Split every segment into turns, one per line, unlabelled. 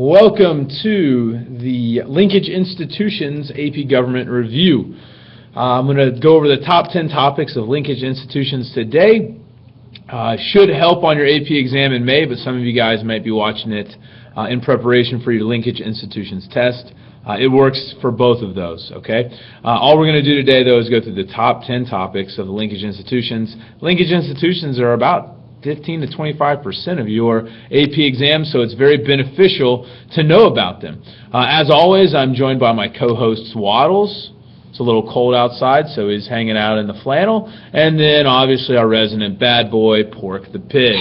Welcome to the Linkage Institutions AP Government Review. I'm going to go over the top 10 topics of Linkage Institutions today. Should help on your AP exam in May, but some of you guys might be watching it in preparation for your Linkage Institutions test. It works for both of those, okay? All we're going to do today, though, is go through the top 10 topics of the Linkage Institutions. Linkage Institutions are about 15 to 25% of your AP exam, so it's very beneficial to know about them. As always, I'm joined by my co-host Waddles. It's a little cold outside, so he's hanging out in the flannel. And then, obviously, our resident bad boy, Pork the Pig.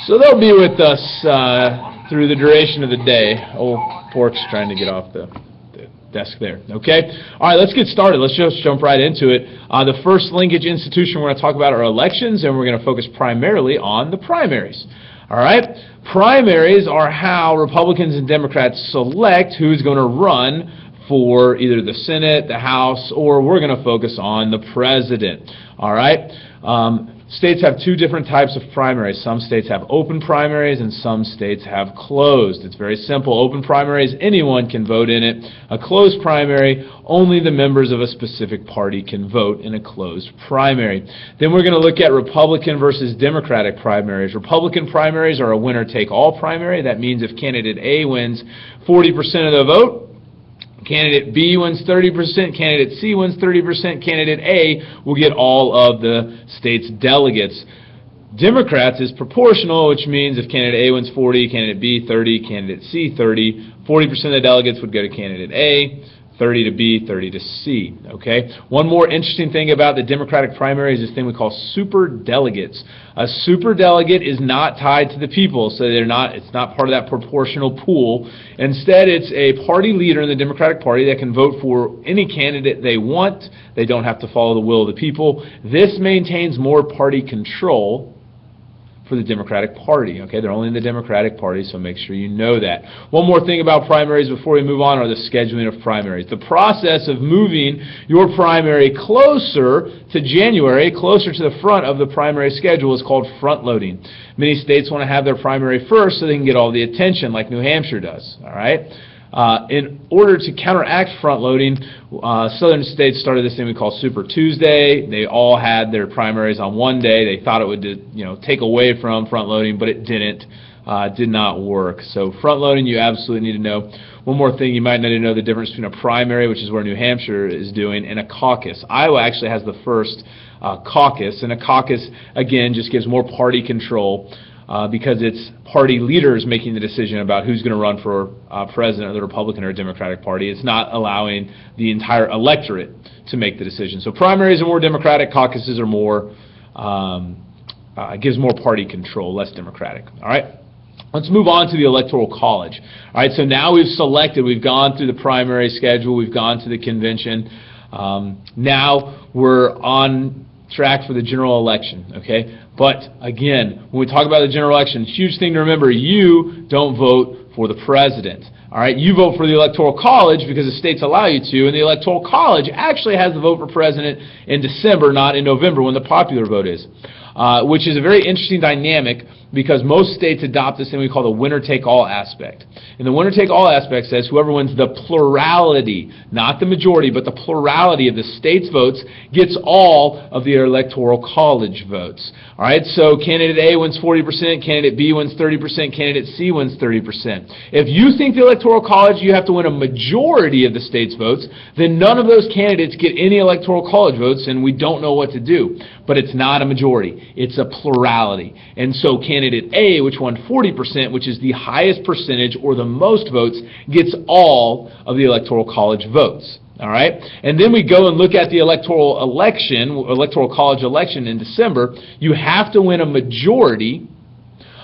So they'll be with us through the duration of the day. Old Pork's trying to get off the desk there. Okay? All right, let's get started. Let's just jump right into it. The first linkage institution we're going to talk about are elections, and we're going to focus primarily on the primaries. All right? Primaries are how Republicans and Democrats select who's going to run for either the Senate, the House, or we're going to focus on the President. All right? States have two different types of primaries. Some states have open primaries and some states have closed. It's very simple. Open primaries, anyone can vote in it. A closed primary, only the members of a specific party can vote in a closed primary. Then we're going to look at Republican versus Democratic primaries. Republican primaries are a winner-take-all primary. That means if candidate A wins 40% of the vote, candidate B wins 30%, candidate C wins 30%, candidate A will get all of the state's delegates. Democrats is proportional, which means if candidate A wins 40, candidate B 30, candidate C 30, 40% of the delegates would go to candidate A, 30 to B, 30 to C. Okay. One more interesting thing about the Democratic primary is this thing we call superdelegates. A superdelegate is not tied to the people, so it's not part of that proportional pool. Instead, it's a party leader in the Democratic Party that can vote for any candidate they want. They don't have to follow the will of the people. This maintains more party control for the Democratic Party. Okay, they're only in the Democratic Party, so make sure you know that. One more thing about primaries before we move on are the scheduling of primaries. The process of moving your primary closer to January, closer to the front of the primary schedule is called front-loading. Many states want to have their primary first so they can get all the attention like New Hampshire does. All right. In order to counteract front-loading, southern states started this thing we call Super Tuesday. They all had their primaries on one day. They thought it would take away from front-loading, but it didn't. Did not work. So front-loading you absolutely need to know. One more thing, you might need to know the difference between a primary, which is where New Hampshire is doing, and a caucus. Iowa actually has the first caucus, and a caucus, again, just gives more party control. Because it's party leaders making the decision about who's going to run for president of the Republican or Democratic Party. It's not allowing the entire electorate to make the decision. So primaries are more Democratic, caucuses are more, gives more party control, less Democratic. All right? Let's move on to the Electoral College. All right, so now we've gone through the primary schedule, we've gone to the convention. Now we're on track for the general election, okay? But again, when we talk about the general election, huge thing to remember, you don't vote for the president. All right, you vote for the Electoral College because the states allow you to, and the Electoral College actually has the vote for president in December, not in November when the popular vote is, which is a very interesting dynamic because most states adopt this thing we call the winner-take-all aspect. And the winner-take-all aspect says whoever wins the plurality, not the majority, but the plurality of the state's votes gets all of the Electoral College votes. All right, so candidate A wins 40%, candidate B wins 30%, candidate C wins 30%. If you think the Electoral College, you have to win a majority of the state's votes, then none of those candidates get any Electoral College votes, and we don't know what to do. But it's not a majority. It's a plurality. And so candidate A, which won 40%, which is the highest percentage or the most votes, gets all of the Electoral College votes. All right? And then we go and look at the Electoral College election in December. You have to win a majority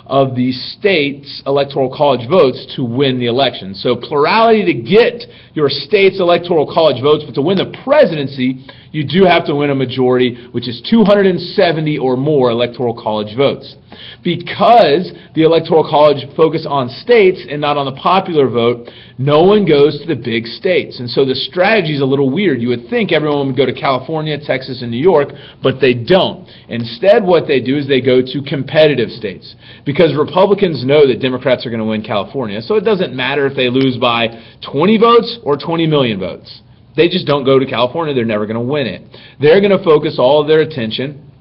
of the state's Electoral College votes to win the election. So plurality to get your state's Electoral College votes, but to win the presidency, You do have to win a majority, which is 270 or more Electoral College votes. Because the Electoral College focus on states and not on the popular vote, no one goes to the big states. And so the strategy is a little weird. You would think everyone would go to California, Texas, and New York, but they don't. Instead, what they do is they go to competitive states. Because Republicans know that Democrats are going to win California, so it doesn't matter if they lose by 20 votes or 20 million votes. They just don't go to California. They're never going to win it. They're going to focus all of their attention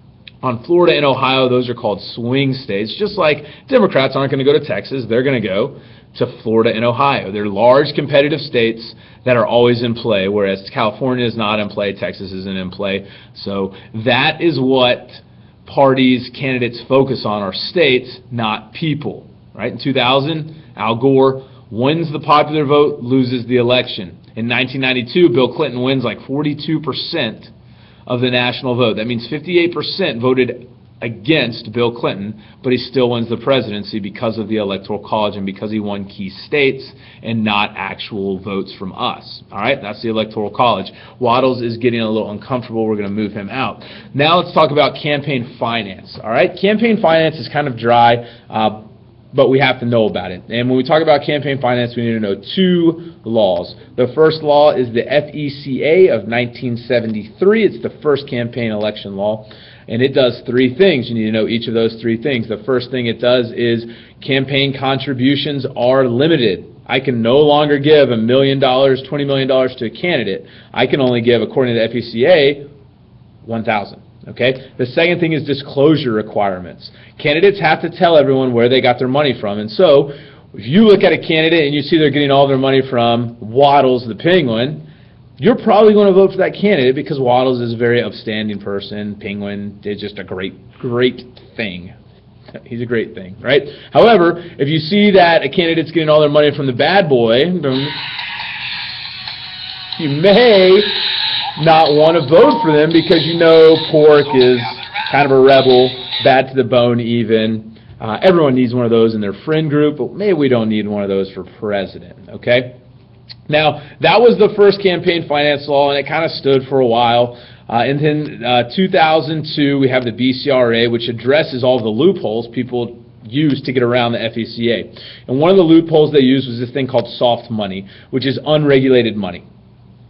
on Florida and Ohio. Those are called swing states. Just like Democrats aren't going to go to Texas, they're going to go to Florida and Ohio. They're large competitive states that are always in play, whereas California is not in play, Texas isn't in play. So that is what parties, candidates focus on, are states, not people. Right? In 2000, Al Gore wins the popular vote, loses the election. In 1992, Bill Clinton wins like 42% of the national vote. That means 58% voted against Bill Clinton, but he still wins the presidency because of the Electoral College and because he won key states and not actual votes from us. All right, that's the Electoral College. Waddles is getting a little uncomfortable. We're going to move him out. Now let's talk about campaign finance. All right, campaign finance is kind of dry, but we have to know about it. And when we talk about campaign finance, we need to know two laws. The first law is the FECA of 1973. It's the first campaign election law, and it does three things. You need to know each of those three things. The first thing it does is campaign contributions are limited. I can no longer give $1 million, $20 million to a candidate. I can only give, according to the FECA, $1,000. Okay. The second thing is disclosure requirements. Candidates have to tell everyone where they got their money from. And so, if you look at a candidate and you see they're getting all their money from Waddles the Penguin, you're probably going to vote for that candidate because Waddles is a very upstanding person. Penguin is just a great thing. He's a great thing, right? However, if you see that a candidate's getting all their money from the bad boy, you may not want to vote for them because you know Pork is kind of a rebel, bad to the bone even. Everyone needs one of those in their friend group, but maybe we don't need one of those for president, okay? Now, that was the first campaign finance law, and it kind of stood for a while. And then 2002, we have the BCRA, which addresses all the loopholes people use to get around the FECA. And one of the loopholes they used was this thing called soft money, which is unregulated money.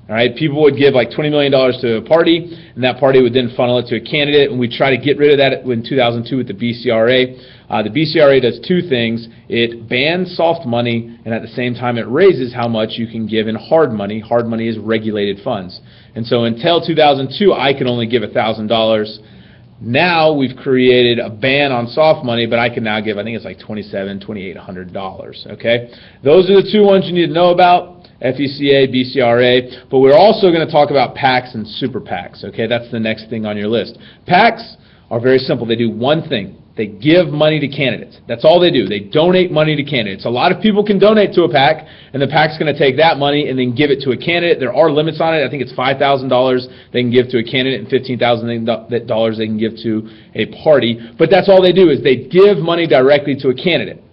All right, people would give like $20 million to a party, and that party would then funnel it to a candidate, and we try to get rid of that in 2002 with the BCRA. The BCRA does two things. It bans soft money, and at the same time it raises how much you can give in hard money. Hard money is regulated funds. And so until 2002, I could only give $1,000. Now we've created a ban on soft money, but I can now give, I think it's like $2,700, $2,800, okay? Those are the two ones you need to know about. FECA, BCRA, but we're also going to talk about PACs and super PACs, okay? That's the next thing on your list. PACs are very simple. They do one thing. They give money to candidates. That's all they do. They donate money to candidates. A lot of people can donate to a PAC, and the PAC's going to take that money and then give it to a candidate. There are limits on it. I think it's $5,000 they can give to a candidate and $15,000 they can give to a party. But that's all they do is they give money directly to a candidate.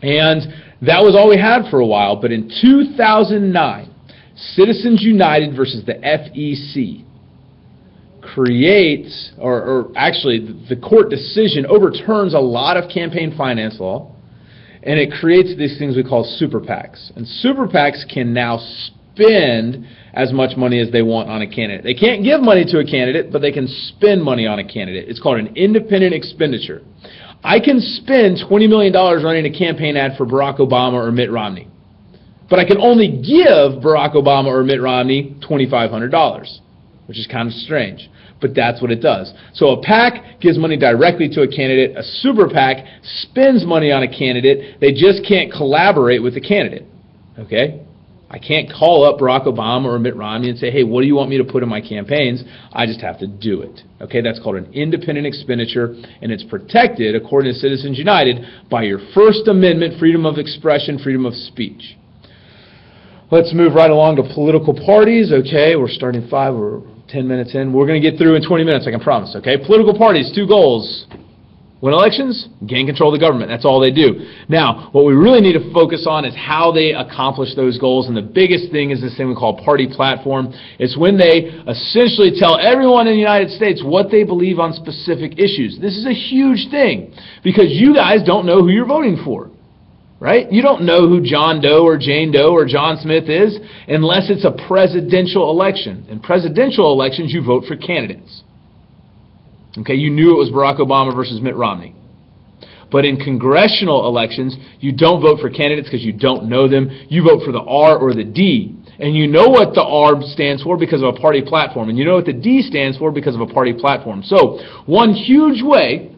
And that was all we had for a while, but in 2009, Citizens United versus the FEC creates, or actually the court decision overturns a lot of campaign finance law, and it creates these things we call super PACs. And super PACs can now spend as much money as they want on a candidate. They can't give money to a candidate, but they can spend money on a candidate. It's called an independent expenditure. I can spend $20 million running a campaign ad for Barack Obama or Mitt Romney, but I can only give Barack Obama or Mitt Romney $2,500, which is kind of strange, but that's what it does. So a PAC gives money directly to a candidate. A super PAC spends money on a candidate. They just can't collaborate with the candidate, okay? I can't call up Barack Obama or Mitt Romney and say, hey, what do you want me to put in my campaigns? I just have to do it. Okay, that's called an independent expenditure, and it's protected, according to Citizens United, by your First Amendment, freedom of expression, freedom of speech. Let's move right along to political parties. Okay, we're starting 5, we're 10 minutes in. We're going to get through in 20 minutes, I can promise. Okay, political parties, two goals. Win elections, gain control of the government. That's all they do. Now, what we really need to focus on is how they accomplish those goals, and the biggest thing is this thing we call party platform. It's when they essentially tell everyone in the United States what they believe on specific issues. This is a huge thing because you guys don't know who you're voting for, right? You don't know who John Doe or Jane Doe or John Smith is unless it's a presidential election. In presidential elections, you vote for candidates. Okay, you knew it was Barack Obama versus Mitt Romney. But in congressional elections, you don't vote for candidates because you don't know them. You vote for the R or the D. And you know what the R stands for because of a party platform. And you know what the D stands for because of a party platform. So one huge way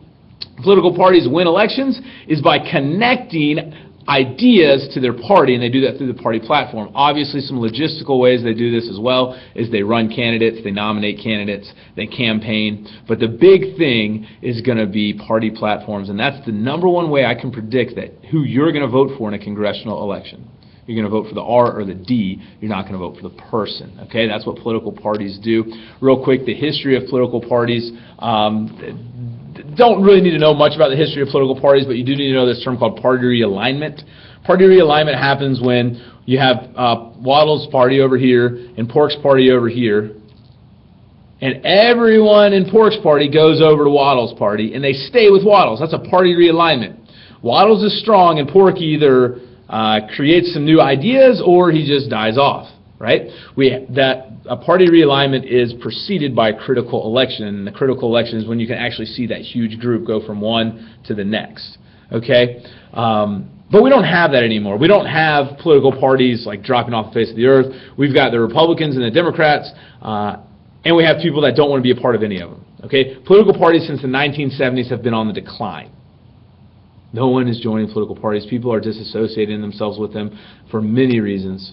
political parties win elections is by connecting ideas to their party, and they do that through the party platform. Obviously, some logistical ways they do this as well is they run candidates, they nominate candidates, they campaign. But the big thing is going to be party platforms, and that's the number one way I can predict that who you're going to vote for in a congressional election. You're going to vote for the R or the D. You're not going to vote for the person. Okay, that's what political parties do. Real quick, the history of political parties. Don't really need to know much about the history of political parties, but you do need to know this term called party realignment. Party realignment happens when you have Waddle's party over here and Pork's party over here, and everyone in Pork's party goes over to Waddle's party, and they stay with Waddle's. That's a party realignment. Waddle's is strong, and Pork either creates some new ideas or he just dies off, right? A party realignment is preceded by a critical election, and the critical election is when you can actually see that huge group go from one to the next, okay? But we don't have that anymore. We don't have political parties like dropping off the face of the earth. We've got the Republicans and the Democrats, and we have people that don't want to be a part of any of them, okay? Political parties since the 1970s have been on the decline. No one is joining political parties. People are disassociating themselves with them for many reasons,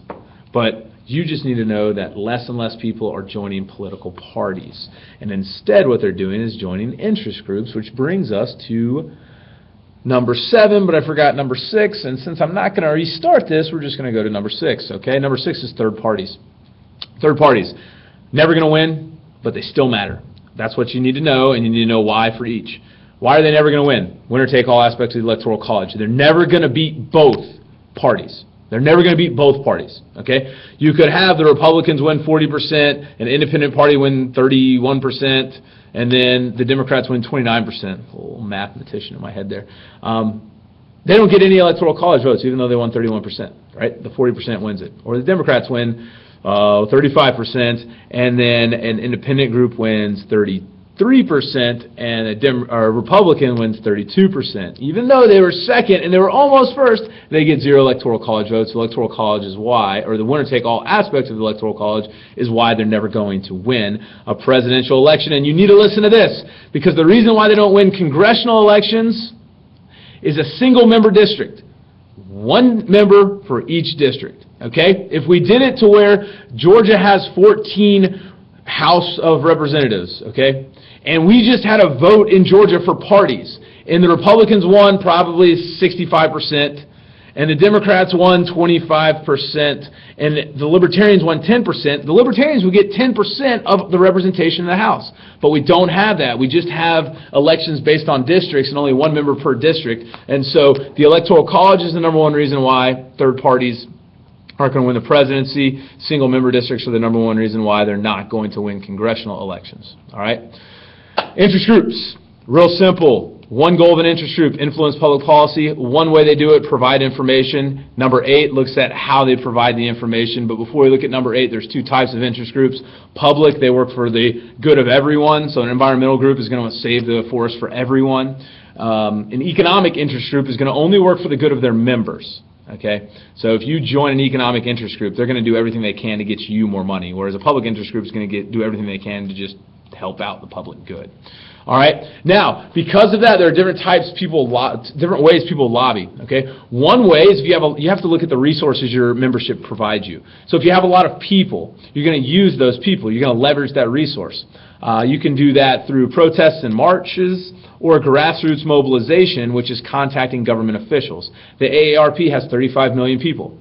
but you just need to know that less and less people are joining political parties. And instead what they're doing is joining interest groups, which brings us to number 7, but I forgot number 6. And since I'm not going to restart this, we're just going to go to number 6, okay? Number 6 is third parties. Third parties. Never going to win, but they still matter. That's what you need to know, and you need to know why for each. Why are they never going to win? Winner-take-all aspects of the Electoral College. They're never going to beat both parties. They're never going to beat both parties, okay? You could have the Republicans win 40%, an independent party win 31%, and then the Democrats win 29%. A little mathematician in my head there. They don't get any Electoral College votes, even though they won 31%, right? The 40% wins it. Or the Democrats win 35%, and then an independent group wins 33%, and a Republican wins 32%. Even though they were second and they were almost first, they get 0 Electoral College votes. The Electoral College is why, or the winner-take-all aspects of the Electoral College is why they're never going to win a presidential election. And you need to listen to this, because the reason why they don't win congressional elections is a single-member district. One member for each district, okay? If we did it to where Georgia has 14 House of Representatives, okay? And we just had a vote in Georgia for parties, and the Republicans won probably 65%, and the Democrats won 25%, and the Libertarians won 10%. The Libertarians would get 10% of the representation in the House. But we don't have that. We just have elections based on districts and only one member per district. And so the Electoral College is the number one reason why third parties aren't going to win the presidency. Single-member districts are the number one reason why they're not going to win congressional elections. All right? Interest groups. Real simple. One goal of an interest group, influence public policy. One way they do it, provide information. Number 8 looks at how they provide the information. But before we look at number 8, there's 2 types of interest groups. Public, they work for the good of everyone. So an environmental group is going to save the forest for everyone. An economic interest group is going to only work for the good of their members. Okay, so if you join an economic interest group, they're going to do everything they can to get you more money, whereas a public interest group is going to do everything they can to just help out the public good. All right. Now, because of that, there are different different ways people lobby. Okay. One way is if you have to look at the resources your membership provides you. So if you have a lot of people, you're going to use those people. You're going to leverage that resource. You can do that through protests and marches, or grassroots mobilization, which is contacting government officials. The AARP has 35 million people.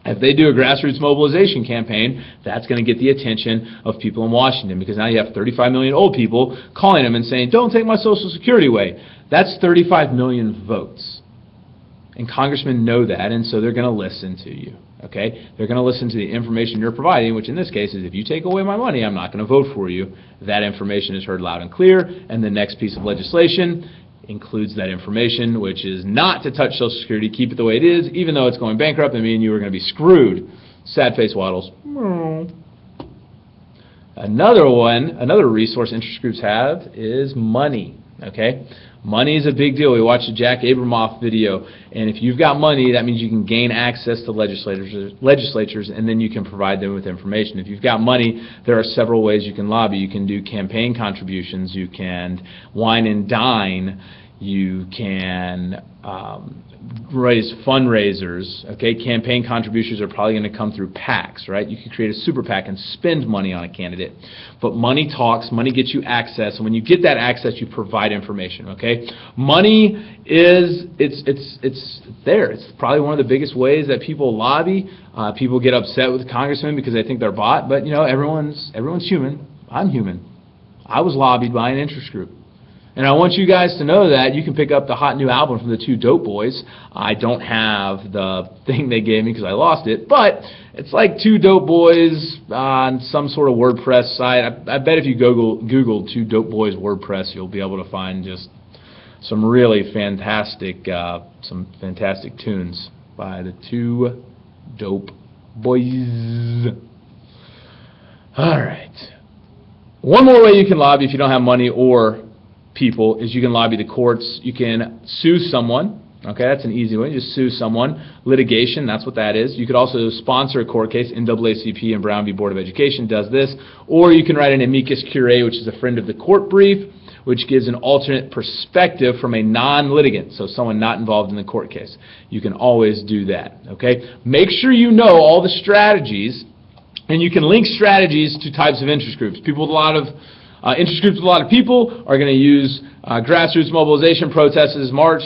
If they do a grassroots mobilization campaign, that's going to get the attention of people in Washington, because now you have 35 million old people calling them and saying, don't take my Social Security away. That's 35 million votes. And congressmen know that, and so they're going to listen to you. Okay? They're going to listen to the information you're providing, which in this case is, if you take away my money, I'm not going to vote for you. That information is heard loud and clear, and the next piece of legislation includes that information, which is not to touch Social Security, keep it the way it is, even though it's going bankrupt, and me and you are going to be screwed. Sad face waddles. Another resource interest groups have is money. Okay? Money is a big deal. We watched the Jack Abramoff video, and if you've got money, that means you can gain access to legislatures, and then you can provide them with information. If you've got money, there are several ways you can lobby. You can do campaign contributions, you can wine and dine, you can raise fundraisers. Okay, campaign contributions are probably going to come through PACs, right? You can create a super PAC and spend money on a candidate. But money talks, money gets you access, and when you get that access, you provide information. Okay, money is it's there. It's probably one of the biggest ways that people lobby. People get upset with congressmen because they think they're bought, but you know, everyone's human. I'm human. I was lobbied by an interest group. And I want you guys to know that you can pick up the hot new album from the Two Dope Boys. I don't have the thing they gave me because I lost it, but it's like Two Dope Boys on some sort of WordPress site. I bet if you Google Two Dope Boys WordPress, you'll be able to find just some really fantastic, tunes by the Two Dope Boys. All right. One more way you can lobby if you don't have money or people is you can lobby the courts. You can sue someone. Okay, that's an easy way. Just sue someone. Litigation, that's what that is. You could also sponsor a court case. NAACP and Brown v. Board of Education does this. Or you can write an amicus curiae, which is a friend of the court brief, which gives an alternate perspective from a non-litigant, so someone not involved in the court case. You can always do that. Okay, make sure you know all the strategies, and you can link strategies to types of interest groups. People with a lot of interest groups with a lot of people are going to use grassroots mobilization, protests, march.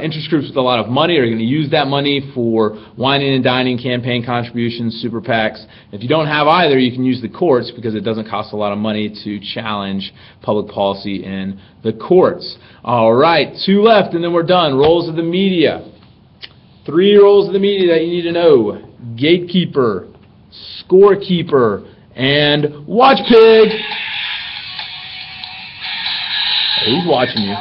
Interest groups with a lot of money are going to use that money for whining and dining, campaign contributions, super PACs. If you don't have either, you can use the courts because it doesn't cost a lot of money to challenge public policy in the courts. All right, 2 left and then we're done. Roles of the media. 3 roles of the media that you need to know. Gatekeeper, scorekeeper, and watch pig. Who's watching you?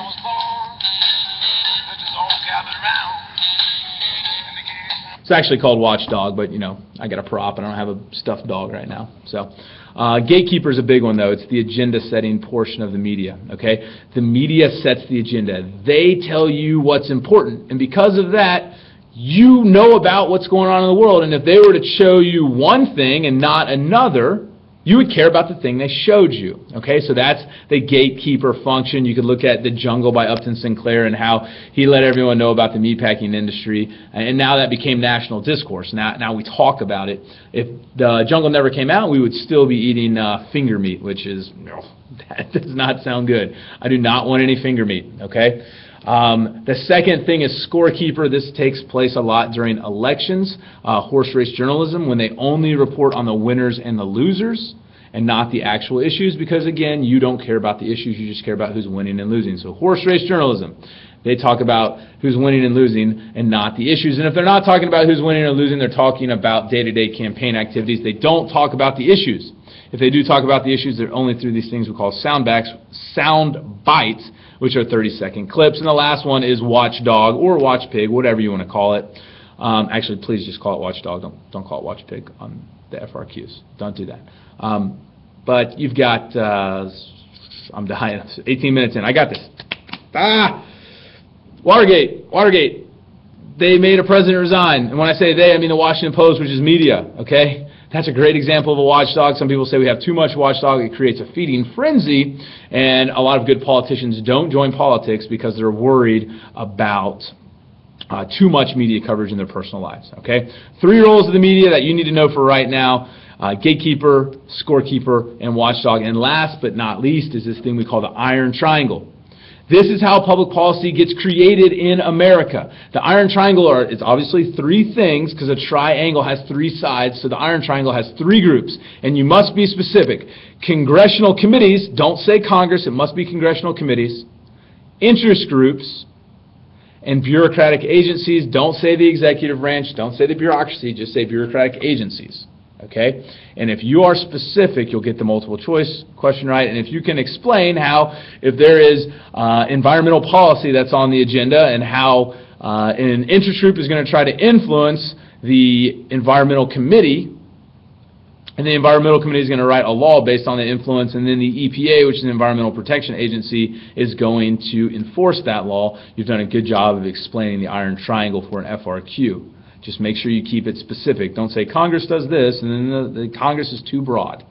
It's actually called Watchdog, but you know, I got a prop and I don't have a stuffed dog right now. So, gatekeeper is a big one though. It's the agenda setting portion of the media. Okay, the media sets the agenda. They tell you what's important, and because of that, you know about what's going on in the world. And if they were to show you one thing and not another, you would care about the thing they showed you. Okay, so that's the gatekeeper function. You could look at The Jungle by Upton Sinclair and how he let everyone know about the meatpacking industry, and now that became national discourse. Now we talk about it. If The Jungle never came out, we would still be eating finger meat, which is, no, that does not sound good. I do not want any finger meat, okay? The second thing is scorekeeper. This takes place a lot during elections, horse race journalism, when they only report on the winners and the losers and not the actual issues, because again, you don't care about the issues, you just care about who's winning and losing. So horse race journalism, they talk about who's winning and losing and not the issues. And if they're not talking about who's winning or losing, they're talking about day-to-day campaign activities. They don't talk about the issues. If they do talk about the issues, they're only through these things we call sound bites, which are 30-second clips. And the last one is Watchdog or Watch Pig, whatever you want to call it. Actually, please just call it Watchdog. Don't call it Watch Pig on the FRQs. Don't do that. But you've got, I'm dying, 18 minutes in. I got this. Watergate. They made a president resign. And when I say they, I mean the Washington Post, which is media, okay? That's a great example of a watchdog. Some people say we have too much watchdog. It creates a feeding frenzy, and a lot of good politicians don't join politics because they're worried about too much media coverage in their personal lives. Okay, 3 roles of the media that you need to know for right now: gatekeeper, scorekeeper, and watchdog. And last but not least is this thing we call the iron triangle. This is how public policy gets created in America. The iron triangle is obviously three things because a triangle has three sides, so the iron triangle has three groups, and you must be specific. Congressional committees, don't say Congress, it must be congressional committees. Interest groups, and bureaucratic agencies. Don't say the executive branch, don't say the bureaucracy, just say bureaucratic agencies. Okay? And if you are specific, you'll get the multiple choice question right. And if you can explain how, if there is environmental policy that's on the agenda and how an interest group is going to try to influence the environmental committee, and the environmental committee is going to write a law based on the influence, and then the EPA, which is an environmental protection agency, is going to enforce that law, you've done a good job of explaining the iron triangle for an FRQ. Just make sure you keep it specific. Don't say Congress does this, and then the Congress is too broad.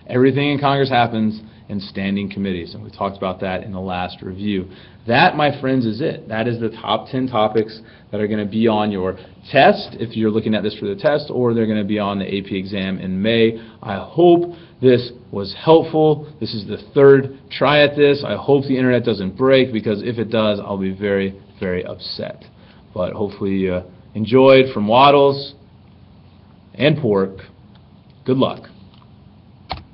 Everything in Congress happens in standing committees, and we talked about that in the last review. That, my friends, is it. That is the top 10 topics that are going to be on your test, if you're looking at this for the test, or they're going to be on the AP exam in May. I hope this was helpful. This is the third try at this. I hope the internet doesn't break, because if it does, I'll be very, very upset. But hopefully you enjoyed from Waddles and Pork. Good luck.